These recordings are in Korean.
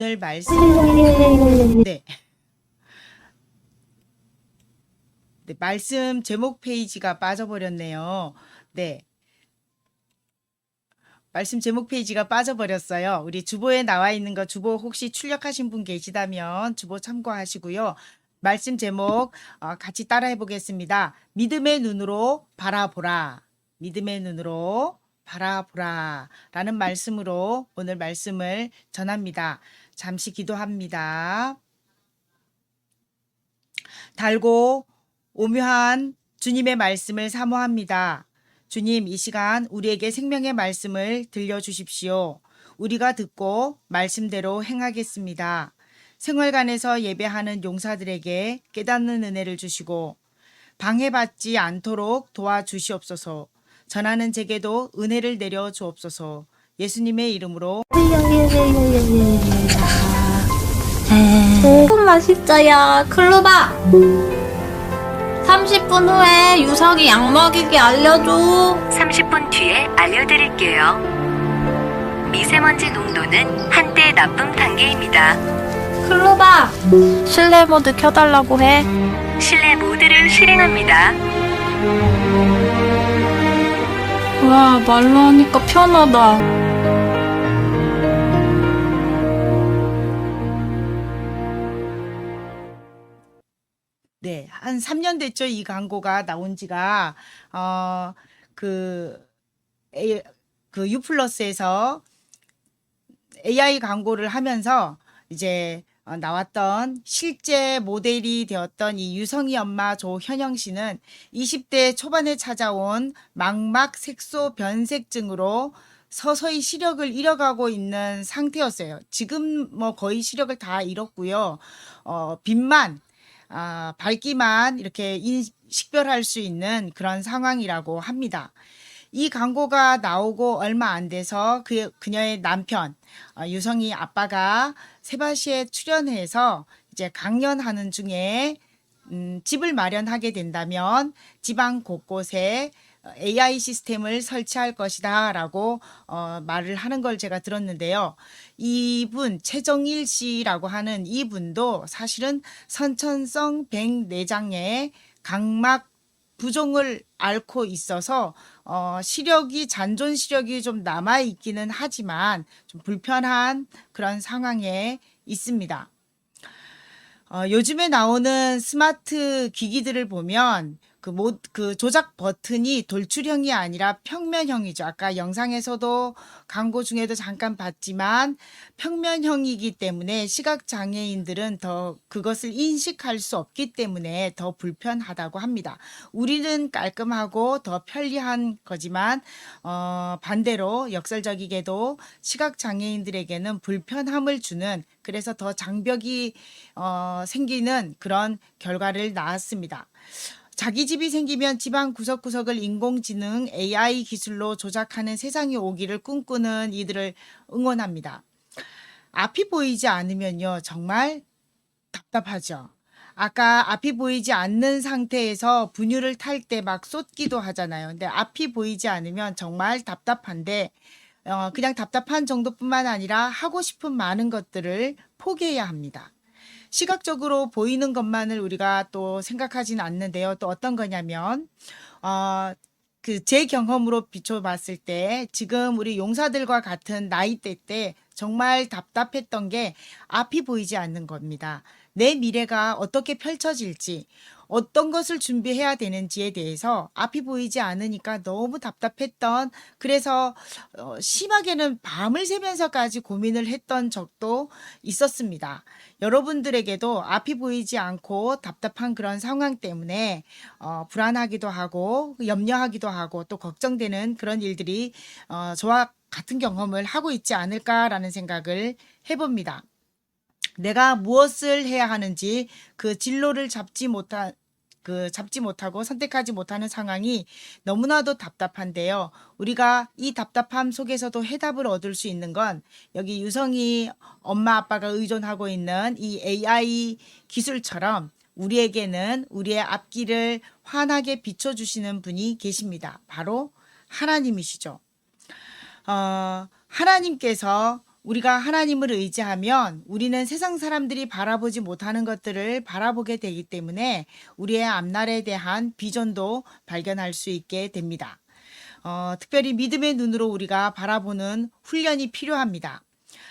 오늘 말씀 네. 네, 말씀 제목 페이지가 빠져버렸네요. 네. 말씀 제목 페이지가 빠져버렸어요. 우리 주보에 나와 있는 거 주보 혹시 출력하신 분 계시다면 주보 참고하시고요. 말씀 제목 같이 따라해 보겠습니다. 믿음의 눈으로 바라보라. 믿음의 눈으로 바라보라 라는 말씀으로 오늘 말씀을 전합니다. 잠시 기도합니다. 달고 오묘한 주님의 말씀을 사모합니다. 주님, 이 시간 우리에게 생명의 말씀을 들려주십시오. 우리가 듣고 말씀대로 행하겠습니다. 생활관에서 예배하는 용사들에게 깨닫는 은혜를 주시고 방해받지 않도록 도와주시옵소서. 전하는 제게도 은혜를 내려 주옵소서. 예수님의 이름으로 맛있어요. 클로바. 30분 후에 유석이 약 먹이기 알려줘. 30분 뒤에 알려드릴게요. 미세먼지 농도는 한때 나쁨 단계입니다. 클로바. 실내 모드 켜달라고 해. 실내 모드를 실행합니다. 와, 말로 하니까 편하다. 네, 한 3년 됐죠. 이 광고가 나온 지가 그 유플러스에서 AI 광고를 하면서 이제 나왔던 실제 모델이 되었던 이 유성이 엄마 조현영 씨는 20대 초반에 찾아온 망막 색소 변색증으로 서서히 시력을 잃어가고 있는 상태였어요. 지금 뭐 거의 시력을 다 잃었고요. 빛만 밝기만 이렇게 식별할 수 있는 그런 상황이라고 합니다. 이 광고가 나오고 얼마 안 돼서 그녀의 남편 유성이 아빠가 세바시에 출연해서 이제 강연하는 중에 집을 마련하게 된다면 지방 곳곳에 AI 시스템을 설치할 것이다 라고 말을 하는 걸 제가 들었는데요. 이분 최정일 씨라고 하는 이분도 사실은 선천성 백내장의 각막 부종을 앓고 있어서 시력이 잔존 시력이 좀 남아 있기는 하지만 좀 불편한 그런 상황에 있습니다. 요즘에 나오는 스마트 기기들을 보면 그 조작 버튼이 돌출형이 아니라 평면형이죠. 아까 영상에서도 광고 중에도 잠깐 봤지만 평면형이기 때문에 시각장애인들은 더 그것을 인식할 수 없기 때문에 더 불편하다고 합니다. 우리는 깔끔하고 더 편리한 거지만 반대로 역설적이게도 시각장애인들에게는 불편함을 주는 그래서 더 장벽이 생기는 그런 결과를 낳았습니다. 자기 집이 생기면 집안 구석구석을 인공지능 AI 기술로 조작하는 세상이 오기를 꿈꾸는 이들을 응원합니다. 앞이 보이지 않으면요, 정말 답답하죠. 아까 앞이 보이지 않는 상태에서 분유를 탈 때 막 쏟기도 하잖아요. 근데 앞이 보이지 않으면 정말 답답한데 그냥 답답한 정도뿐만 아니라 하고 싶은 많은 것들을 포기해야 합니다. 시각적으로 보이는 것만을 우리가 또 생각하지는 않는데요. 또 어떤 거냐면 제 경험으로 비춰봤을 때 지금 우리 용사들과 같은 나이대 때 정말 답답했던 게 앞이 보이지 않는 겁니다. 내 미래가 어떻게 펼쳐질지 어떤 것을 준비해야 되는지에 대해서 앞이 보이지 않으니까 너무 답답했던 그래서 심하게는 밤을 새면서까지 고민을 했던 적도 있었습니다. 여러분들에게도 앞이 보이지 않고 답답한 그런 상황 때문에 불안하기도 하고 염려하기도 하고 또 걱정되는 그런 일들이 저와 같은 경험을 하고 있지 않을까라는 생각을 해봅니다. 내가 무엇을 해야 하는지 그 진로를 잡지 못하고 선택하지 못하는 상황이 너무나도 답답한데요. 우리가 이 답답함 속에서도 해답을 얻을 수 있는 건 여기 유성이 엄마 아빠가 의존하고 있는 이 AI 기술처럼 우리에게는 우리의 앞길을 환하게 비춰주시는 분이 계십니다. 바로 하나님이시죠. 하나님께서 우리가 하나님을 의지하면 우리는 세상 사람들이 바라보지 못하는 것들을 바라보게 되기 때문에 우리의 앞날에 대한 비전도 발견할 수 있게 됩니다. 특별히 믿음의 눈으로 우리가 바라보는 훈련이 필요합니다.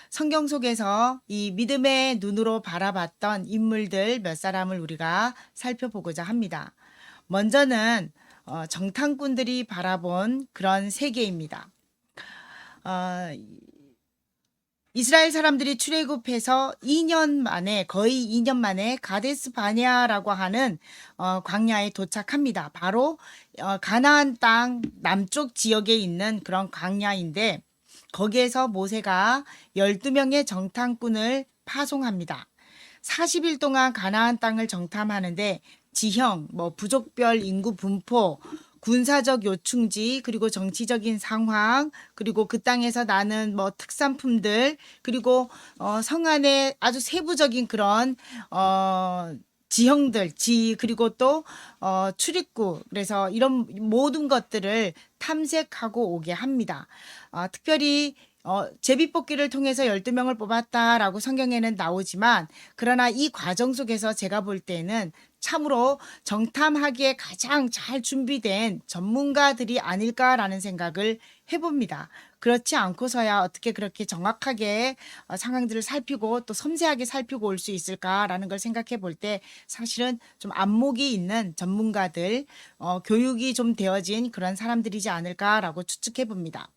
성경 속에서 이 믿음의 눈으로 바라봤던 인물들 몇 사람을 우리가 살펴보고자 합니다. 먼저는 정탐꾼들이 바라본 그런 세계입니다. 이스라엘 사람들이 출애굽해서 2년 만에 거의 2년 만에 가데스 바네아라고 하는 광야에 도착합니다. 바로 가나안 땅 남쪽 지역에 있는 그런 광야인데 거기에서 모세가 12명의 정탐꾼을 파송합니다. 40일 동안 가나안 땅을 정탐하는데 지형, 부족별 인구 분포, 군사적 요충지, 그리고 정치적인 상황, 그리고 그 땅에서 나는 특산품들, 그리고 성 안에 아주 세부적인 그런 지형들, 그리고 또 출입구, 그래서 이런 모든 것들을 탐색하고 오게 합니다. 특별히 제비뽑기를 통해서 12명을 뽑았다라고 성경에는 나오지만 그러나 이 과정 속에서 제가 볼 때는 참으로 정탐하기에 가장 잘 준비된 전문가들이 아닐까라는 생각을 해봅니다. 그렇지 않고서야 어떻게 그렇게 정확하게 상황들을 살피고 또 섬세하게 살피고 올 수 있을까라는 걸 생각해 볼 때 사실은 좀 안목이 있는 전문가들, 교육이 좀 되어진 그런 사람들이지 않을까라고 추측해 봅니다.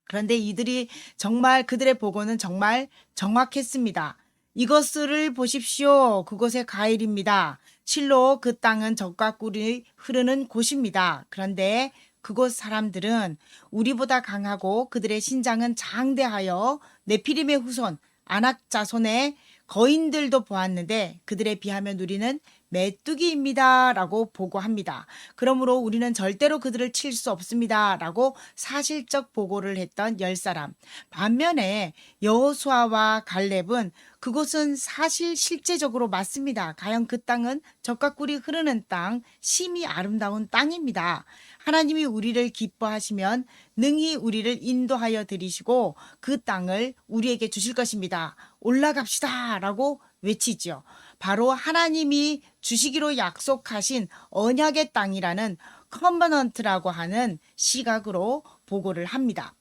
그런데 이들이 정말 그들의 보고는 정말 정확했습니다. 이것을 보십시오. 그곳의 가일입니다. 실로 그 땅은 젖과 꿀이 흐르는 곳입니다. 그런데 그곳 사람들은 우리보다 강하고 그들의 신장은 장대하여 네피림의 후손 아낙 자손의 거인들도 보았는데 그들에 비하면 우리는 메뚜기입니다 라고 보고합니다. 그러므로 우리는 절대로 그들을 칠 수 없습니다 라고 사실적 보고를 했던 10사람. 반면에 여호수아와 갈렙은 그곳은 사실 실제적으로 맞습니다. 과연 그 땅은 젖과 꿀이 흐르는 땅, 심히 아름다운 땅입니다. 하나님이 우리를 기뻐하시면 능히 우리를 인도하여 드리시고 그 땅을 우리에게 주실 것입니다. 올라갑시다 라고 외치죠. 바로 하나님이 주시기로 약속하신 언약의 땅이라는 커버넌트라고 하는 시각으로 보고를 합니다.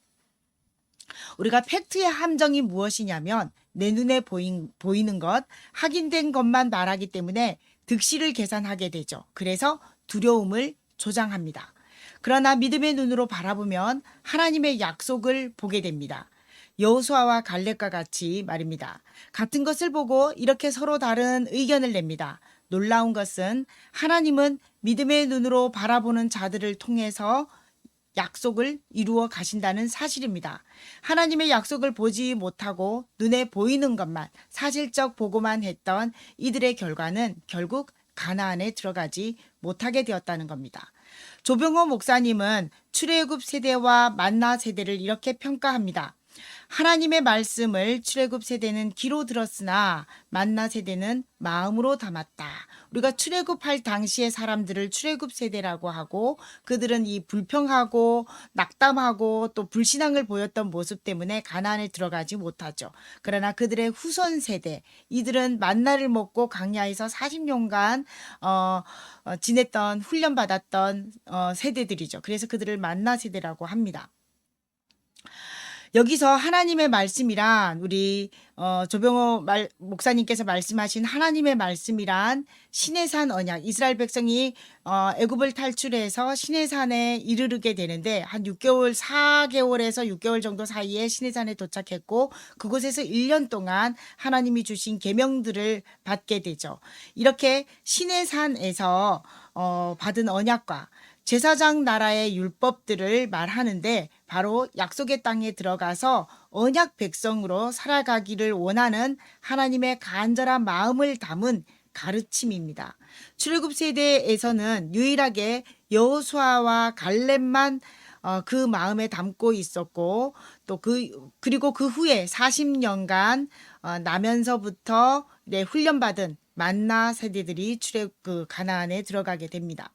우리가 팩트의 함정이 무엇이냐면 내 눈에 보이는 것, 확인된 것만 말하기 때문에 득실을 계산하게 되죠. 그래서 두려움을 조장합니다. 그러나 믿음의 눈으로 바라보면 하나님의 약속을 보게 됩니다. 여호수아와 갈렙과 같이 말입니다. 같은 것을 보고 이렇게 서로 다른 의견을 냅니다. 놀라운 것은 하나님은 믿음의 눈으로 바라보는 자들을 통해서 약속을 이루어 가신다는 사실입니다. 하나님의 약속을 보지 못하고 눈에 보이는 것만 사실적 보고만 했던 이들의 결과는 결국 가나안에 들어가지 못하게 되었다는 겁니다. 조병호 목사님은 출애굽 세대와 만나 세대를 이렇게 평가합니다. 하나님의 말씀을 출애굽 세대는 귀로 들었으나 만나 세대는 마음으로 담았다. 우리가 출애굽할 당시의 사람들을 출애굽 세대라고 하고 그들은 이 불평하고 낙담하고 또 불신앙을 보였던 모습 때문에 가나안에 들어가지 못하죠. 그러나 그들의 후손 세대, 이들은 만나를 먹고 광야에서 40년간 지냈던 훈련받았던 세대들이죠. 그래서 그들을 만나 세대라고 합니다. 여기서 하나님의 말씀이란 우리 조병호 목사님께서 말씀하신 하나님의 말씀이란 시내산 언약, 이스라엘 백성이 애굽을 탈출해서 시내산에 이르르게 되는데 한 6개월, 4개월에서 6개월 정도 사이에 시내산에 도착했고 그곳에서 1년 동안 하나님이 주신 계명들을 받게 되죠. 이렇게 시내산에서 받은 언약과 제사장 나라의 율법들을 말하는데 바로 약속의 땅에 들어가서 언약 백성으로 살아가기를 원하는 하나님의 간절한 마음을 담은 가르침입니다. 출애굽 세대에서는 유일하게 여호수아와 갈렙만 그 마음에 담고 있었고 또 그리고 그 후에 40년간 나면서부터 훈련받은 만나 세대들이 가나안에 들어가게 됩니다.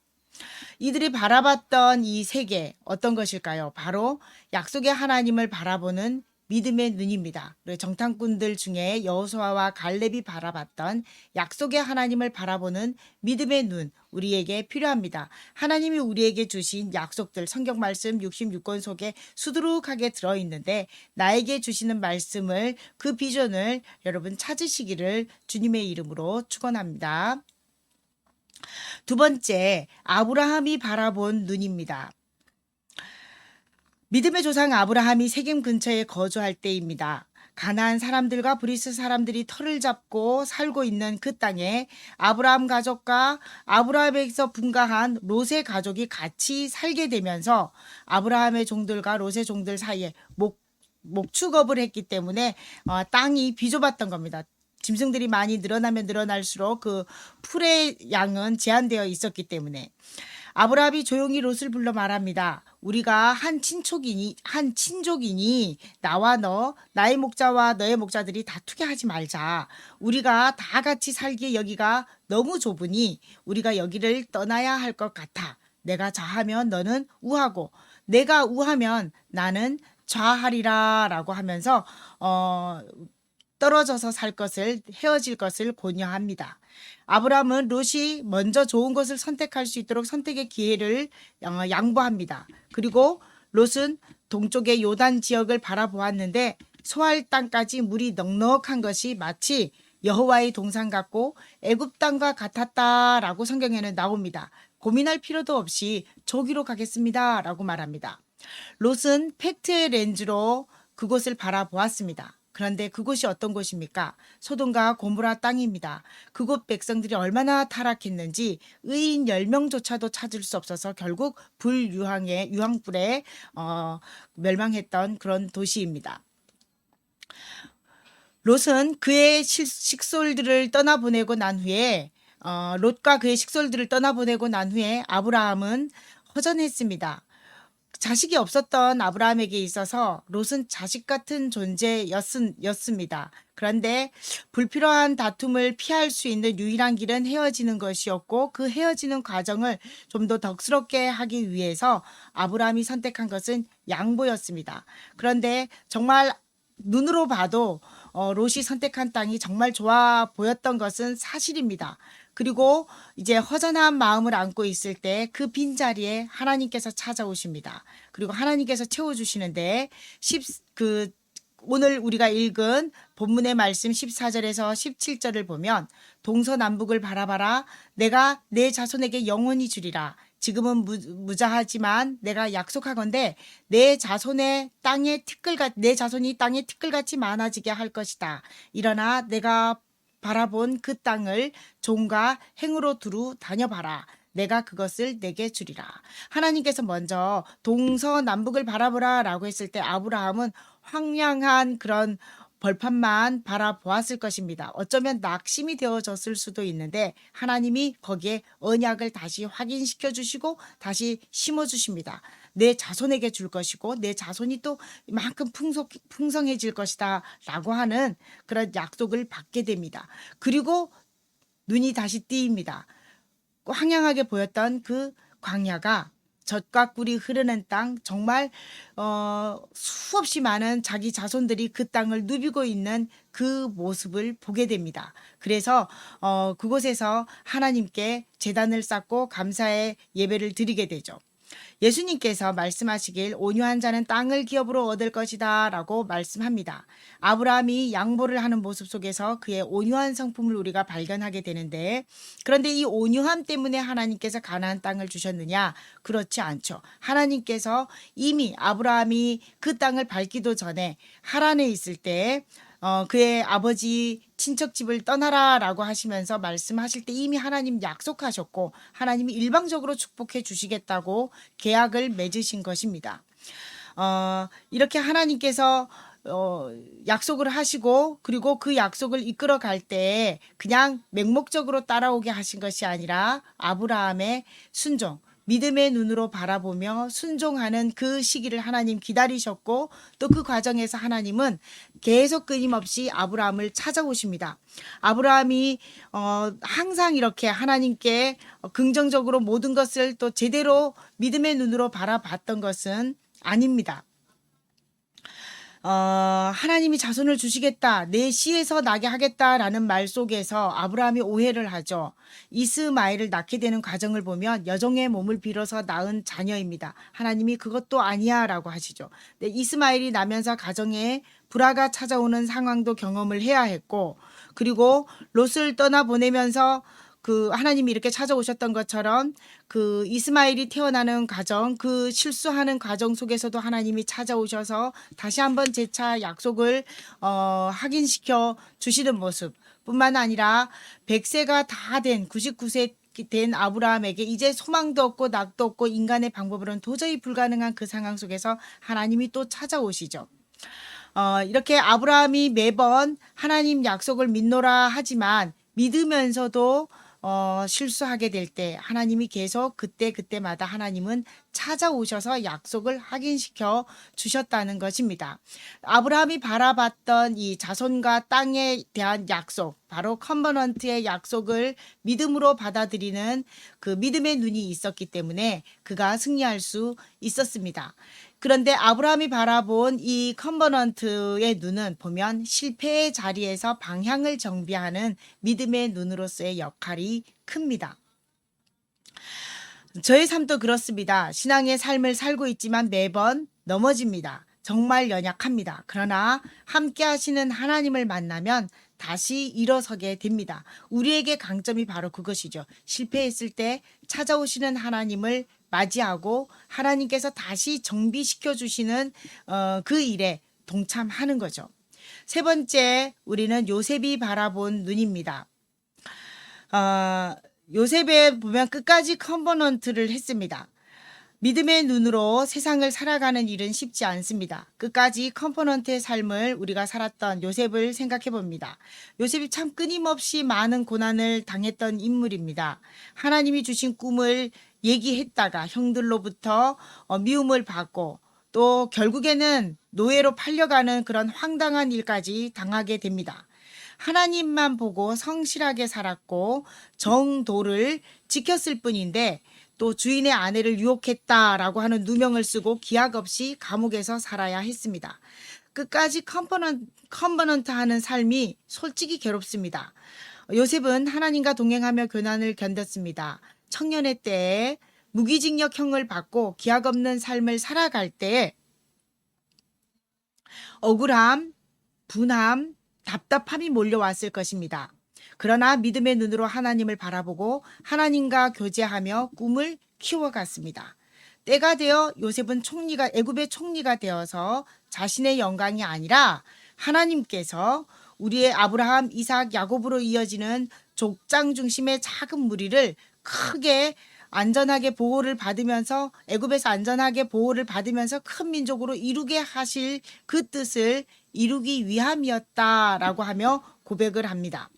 이들이 바라봤던 이 세계 어떤 것일까요? 바로 약속의 하나님을 바라보는 믿음의 눈입니다. 그리고 정탐꾼들 중에 여호수아와 갈렙이 바라봤던 약속의 하나님을 바라보는 믿음의 눈, 우리에게 필요합니다. 하나님이 우리에게 주신 약속들, 성경 말씀 66권 속에 수두룩하게 들어있는데 나에게 주시는 말씀을, 그 비전을 여러분 찾으시기를 주님의 이름으로 축원합니다. 두 번째, 아브라함이 바라본 눈입니다. 믿음의 조상 아브라함이 세겜 근처에 거주할 때입니다. 가나안 사람들과 브리스 사람들이 터를 잡고 살고 있는 그 땅에 아브라함 가족과 아브라함에게서 분가한 롯의 가족이 같이 살게 되면서 아브라함의 종들과 롯의 종들 사이에 목축업을 했기 때문에 땅이 비좁았던 겁니다. 짐승들이 많이 늘어나면 늘어날수록 그 풀의 양은 제한되어 있었기 때문에 아브라함이 조용히 롯을 불러 말합니다. 우리가 한 친족이니 나와 너, 나의 목자와 너의 목자들이 다투게 하지 말자. 우리가 다 같이 살기에 여기가 너무 좁으니 우리가 여기를 떠나야 할 것 같아. 내가 좌하면 너는 우하고 내가 우하면 나는 좌하리라 라고 하면서 떨어져서 살 것을, 헤어질 것을 권유합니다. 아브라함은 롯이 먼저 좋은 것을 선택할 수 있도록 선택의 기회를 양보합니다. 그리고 롯은 동쪽의 요단 지역을 바라보았는데 소할 땅까지 물이 넉넉한 것이 마치 여호와의 동산 같고 애굽 땅과 같았다라고 성경에는 나옵니다. 고민할 필요도 없이 저기로 가겠습니다 라고 말합니다. 롯은 팩트의 렌즈로 그곳을 바라보았습니다. 그런데 그곳이 어떤 곳입니까? 소돔과 고모라 땅입니다. 그곳 백성들이 얼마나 타락했는지 의인 10명조차도 찾을 수 없어서 결국 유황불에 멸망했던 그런 도시입니다. 롯은 그의 식솔들을 떠나보내고 난 후에 롯과 그의 식솔들을 떠나보내고 난 후에 아브라함은 허전했습니다. 자식이 없었던 아브라함에게 있어서 롯은 자식 같은 존재였습니다. 그런데 불필요한 다툼을 피할 수 있는 유일한 길은 헤어지는 것이었고 그 헤어지는 과정을 좀 더 덕스럽게 하기 위해서 아브라함이 선택한 것은 양보였습니다. 그런데 정말 눈으로 봐도 롯이 선택한 땅이 정말 좋아 보였던 것은 사실입니다. 그리고 이제 허전한 마음을 안고 있을 때 그 빈자리에 하나님께서 찾아오십니다. 그리고 하나님께서 채워주시는데 오늘 우리가 읽은 본문의 말씀 14절에서 17절을 보면 동서남북을 바라봐라. 내가 내 자손에게 영원히 주리라. 지금은 무자하지만 내가 약속하건대 내 자손이 땅에 티끌같이 많아지게 할 것이다. 일어나 내가 바라본 그 땅을 종과 행으로 두루 다녀봐라. 내가 그것을 내게 주리라. 하나님께서 먼저 동서남북을 바라보라 라고 했을 때 아브라함은 황량한 그런 벌판만 바라보았을 것입니다. 어쩌면 낙심이 되어졌을 수도 있는데 하나님이 거기에 언약을 다시 확인시켜 주시고 다시 심어 주십니다. 내 자손에게 줄 것이고 내 자손이 또 이만큼 풍성해질 것이다 라고 하는 그런 약속을 받게 됩니다. 그리고 눈이 다시 띄입니다. 황량하게 보였던 그 광야가 젖과 꿀이 흐르는 땅, 정말 수없이 많은 자기 자손들이 그 땅을 누비고 있는 그 모습을 보게 됩니다. 그래서 그곳에서 하나님께 제단을 쌓고 감사의 예배를 드리게 되죠. 예수님께서 말씀하시길 온유한 자는 땅을 기업으로 얻을 것이다 라고 말씀합니다. 아브라함이 양보를 하는 모습 속에서 그의 온유한 성품을 우리가 발견하게 되는데, 그런데 이 온유함 때문에 하나님께서 가나안 땅을 주셨느냐? 그렇지 않죠. 하나님께서 이미 아브라함이 그 땅을 밟기도 전에 하란에 있을 때 그의 아버지 친척 집을 떠나라 라고 하시면서 말씀하실 때 이미 하나님 약속하셨고 하나님이 일방적으로 축복해 주시겠다고 계약을 맺으신 것입니다. 이렇게 하나님께서 약속을 하시고 그리고 그 약속을 이끌어 갈 때 그냥 맹목적으로 따라오게 하신 것이 아니라 아브라함의 순종, 믿음의 눈으로 바라보며 순종하는 그 시기를 하나님 기다리셨고 또 그 과정에서 하나님은 계속 끊임없이 아브라함을 찾아오십니다. 아브라함이 항상 이렇게 하나님께 긍정적으로 모든 것을 또 제대로 믿음의 눈으로 바라봤던 것은 아닙니다. 하나님이 자손을 주시겠다, 내 씨에서 나게 하겠다라는 말 속에서 아브라함이 오해를 하죠. 이스마엘을 낳게 되는 과정을 보면 여종의 몸을 빌어서 낳은 자녀입니다. 하나님이 그것도 아니야 라고 하시죠. 네, 이스마엘이 나면서 가정에 불화가 찾아오는 상황도 경험을 해야 했고, 그리고 롯을 떠나보내면서 그 하나님이 이렇게 찾아오셨던 것처럼 그 이스마엘이 태어나는 과정, 그 실수하는 과정 속에서도 하나님이 찾아오셔서 다시 한번 재차 약속을 확인시켜 주시는 모습 뿐만 아니라 100세가 다 된 99세 된 아브라함에게 이제 소망도 없고 낙도 없고 인간의 방법으로는 도저히 불가능한 그 상황 속에서 하나님이 또 찾아오시죠. 이렇게 아브라함이 매번 하나님 약속을 믿노라 하지만 믿으면서도 실수하게 될 때 하나님이 계속 그때마다 하나님은 찾아오셔서 약속을 확인시켜 주셨다는 것입니다. 아브라함이 바라봤던 이 자손과 땅에 대한 약속, 바로 컨버넌트의 약속을 믿음으로 받아들이는 그 믿음의 눈이 있었기 때문에 그가 승리할 수 있었습니다. 그런데 아브라함이 바라본 이 컨버넌트의 눈은 보면 실패의 자리에서 방향을 정비하는 믿음의 눈으로서의 역할이 큽니다. 저의 삶도 그렇습니다. 신앙의 삶을 살고 있지만 매번 넘어집니다. 정말 연약합니다. 그러나 함께 하시는 하나님을 만나면 다시 일어서게 됩니다. 우리에게 강점이 바로 그것이죠. 실패했을 때 찾아오시는 하나님을 맞이하고 하나님께서 다시 정비시켜 주시는 그 일에 동참하는 거죠. 세 번째, 우리는 요셉이 바라본 눈입니다. 요셉에 보면 끝까지 컨버넌트를 했습니다. 믿음의 눈으로 세상을 살아가는 일은 쉽지 않습니다. 끝까지 컨버넌트의 삶을 우리가 살았던 요셉을 생각해 봅니다. 요셉이 참 끊임없이 많은 고난을 당했던 인물입니다. 하나님이 주신 꿈을 얘기했다가 형들로부터 미움을 받고 또 결국에는 노예로 팔려가는 그런 황당한 일까지 당하게 됩니다. 하나님만 보고 성실하게 살았고 정도를 지켰을 뿐인데 또 주인의 아내를 유혹했다라고 하는 누명을 쓰고 기약 없이 감옥에서 살아야 했습니다. 끝까지 컨버넌트 하는 삶이 솔직히 괴롭습니다. 요셉은 하나님과 동행하며 고난을 견뎠습니다. 청년의 때에 무기징역형을 받고 기약 없는 삶을 살아갈 때 억울함, 분함, 답답함이 몰려왔을 것입니다. 그러나 믿음의 눈으로 하나님을 바라보고 하나님과 교제하며 꿈을 키워갔습니다. 때가 되어 요셉은 애굽의 총리가 되어서 자신의 영광이 아니라 하나님께서 우리의 아브라함, 이삭, 야곱으로 이어지는 족장 중심의 작은 무리를 크게 안전하게 보호를 받으면서 애굽에서 안전하게 보호를 받으면서 큰 민족으로 이루게 하실 그 뜻을 이루기 위함이었다라고 하며 고백을 합니다.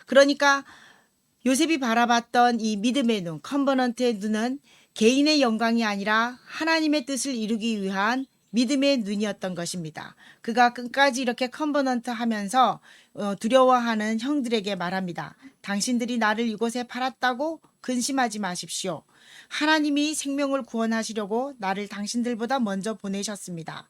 그러니까 요셉이 바라봤던 이 믿음의 눈, 컨버넌트의 눈은 개인의 영광이 아니라 하나님의 뜻을 이루기 위한 믿음의 눈이었던 것입니다. 그가 끝까지 이렇게 컨버넌트 하면서 두려워하는 형들에게 말합니다. 당신들이 나를 이곳에 팔았다고 근심하지 마십시오. 하나님이 생명을 구원하시려고 나를 당신들보다 먼저 보내셨습니다.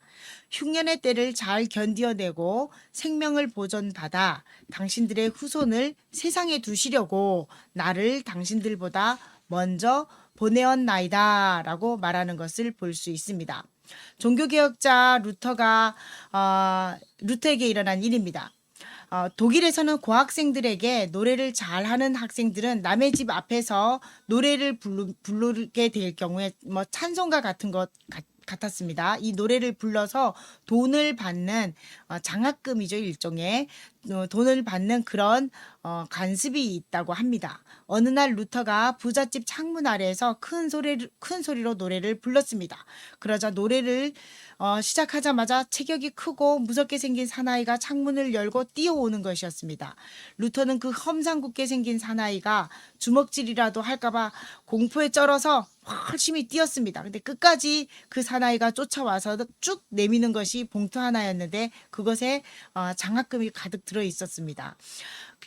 흉년의 때를 잘 견디어내고 생명을 보존받아 당신들의 후손을 세상에 두시려고 나를 당신들보다 먼저 보내었나이다 라고 말하는 것을 볼 수 있습니다. 종교개혁자 루터에게 일어난 일입니다. 독일에서는 고학생들에게 노래를 잘하는 학생들은 남의 집 앞에서 노래를 부르게 될 경우에 뭐 찬송가 같은 것 같았습니다. 이 노래를 불러서 돈을 받는 장학금이죠. 일종의 돈을 받는 그런 관습이 있다고 합니다. 어느 날 루터가 부잣집 창문 아래에서 큰 소리로 노래를 불렀습니다. 그러자 노래를 시작하자마자 체격이 크고 무섭게 생긴 사나이가 창문을 열고 뛰어오는 것이었습니다. 루터는 그 험상궂게 생긴 사나이가 주먹질이라도 할까봐 공포에 쩔어서 열심히 뛰었습니다. 근데 끝까지 그 사나이가 쫓아와서 쭉 내미는 것이 봉투 하나였는데 그것에 장학금이 가득 들어 있었습니다.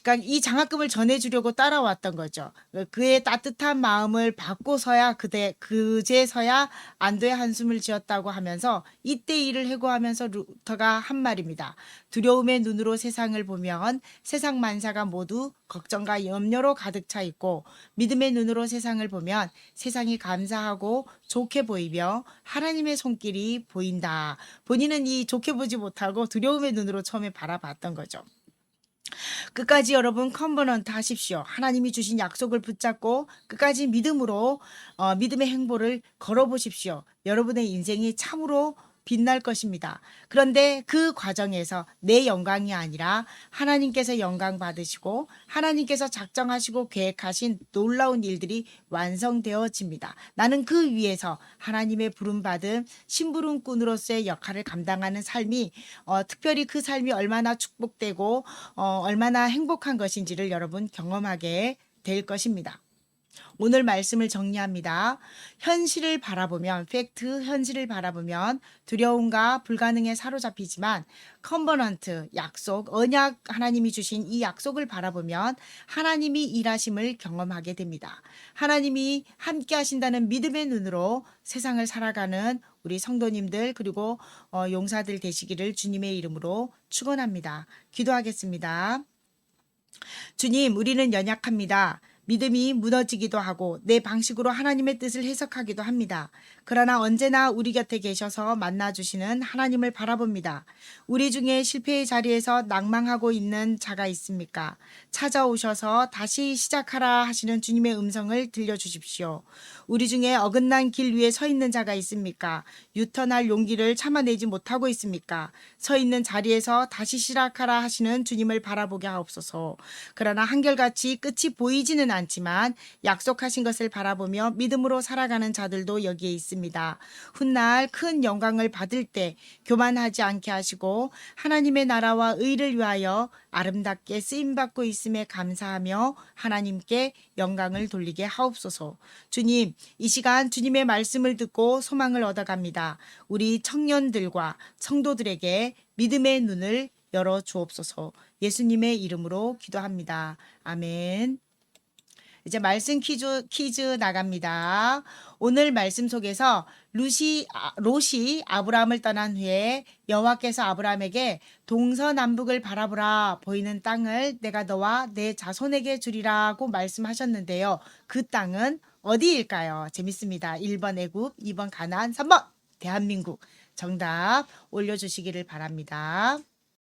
그러니까 이 장학금을 전해주려고 따라왔던 거죠. 그의 따뜻한 마음을 받고서야 그제서야 안도의 한숨을 지었다고 하면서 이때 일을 해고하면서 루터가 한 말입니다. 두려움의 눈으로 세상을 보면 세상 만사가 모두 걱정과 염려로 가득 차 있고 믿음의 눈으로 세상을 보면 세상이 감사하고 좋게 보이며 하나님의 손길이 보인다. 본인은 이 좋게 보지 못하고 두려움의 눈으로 처음에 바라봤던 거죠. 끝까지 여러분 컨버넌트 하십시오. 하나님이 주신 약속을 붙잡고 끝까지 믿음으로 믿음의 행보를 걸어보십시오. 여러분의 인생이 참으로 빛날 것입니다. 그런데 그 과정에서 내 영광이 아니라 하나님께서 영광 받으시고 하나님께서 작정하시고 계획하신 놀라운 일들이 완성되어집니다. 나는 그 위에서 하나님의 부름받은 심부름꾼으로서의 역할을 감당하는 삶이 특별히 그 삶이 얼마나 축복되고 얼마나 행복한 것인지를 여러분 경험하게 될 것입니다. 오늘 말씀을 정리합니다. 현실을 바라보면 현실을 바라보면 두려움과 불가능에 사로잡히지만 컨버넌트 약속 언약 하나님이 주신 이 약속을 바라보면 하나님이 일하심을 경험하게 됩니다. 하나님이 함께 하신다는 믿음의 눈으로 세상을 살아가는 우리 성도님들 그리고 용사들 되시기를 주님의 이름으로 축원합니다. 기도하겠습니다. 주님, 우리는 연약합니다. 믿음이 무너지기도 하고 내 방식으로 하나님의 뜻을 해석하기도 합니다. 그러나 언제나 우리 곁에 계셔서 만나주시는 하나님을 바라봅니다. 우리 중에 실패의 자리에서 낭망하고 있는 자가 있습니까? 찾아오셔서 다시 시작하라 하시는 주님의 음성을 들려주십시오. 우리 중에 어긋난 길 위에 서 있는 자가 있습니까? 유턴할 용기를 참아내지 못하고 있습니까? 서 있는 자리에서 다시 시작하라 하시는 주님을 바라보게 하옵소서. 그러나 한결같이 끝이 보이지는 않지만 약속하신 것을 바라보며 믿음으로 살아가는 자들도 여기에 있습니다. 훗날 큰 영광을 받을 때 교만하지 않게 하시고 하나님의 나라와 의를 위하여 아름답게 쓰임받고 있음에 감사하며 하나님께 영광을 돌리게 하옵소서. 주님, 이 시간 주님의 말씀을 듣고 소망을 얻어갑니다. 우리 청년들과 성도들에게 믿음의 눈을 열어 주옵소서. 예수님의 이름으로 기도합니다. 아멘. 이제 말씀 퀴즈 나갑니다. 오늘 말씀 속에서 롯이 아브라함을 떠난 후에 여호와께서 아브라함에게 동서남북을 바라보라 보이는 땅을 내가 너와 내 자손에게 주리라고 말씀하셨는데요. 그 땅은 어디일까요? 재밌습니다. 1번 애굽, 2번 가나안, 3번 대한민국. 정답 올려주시기를 바랍니다.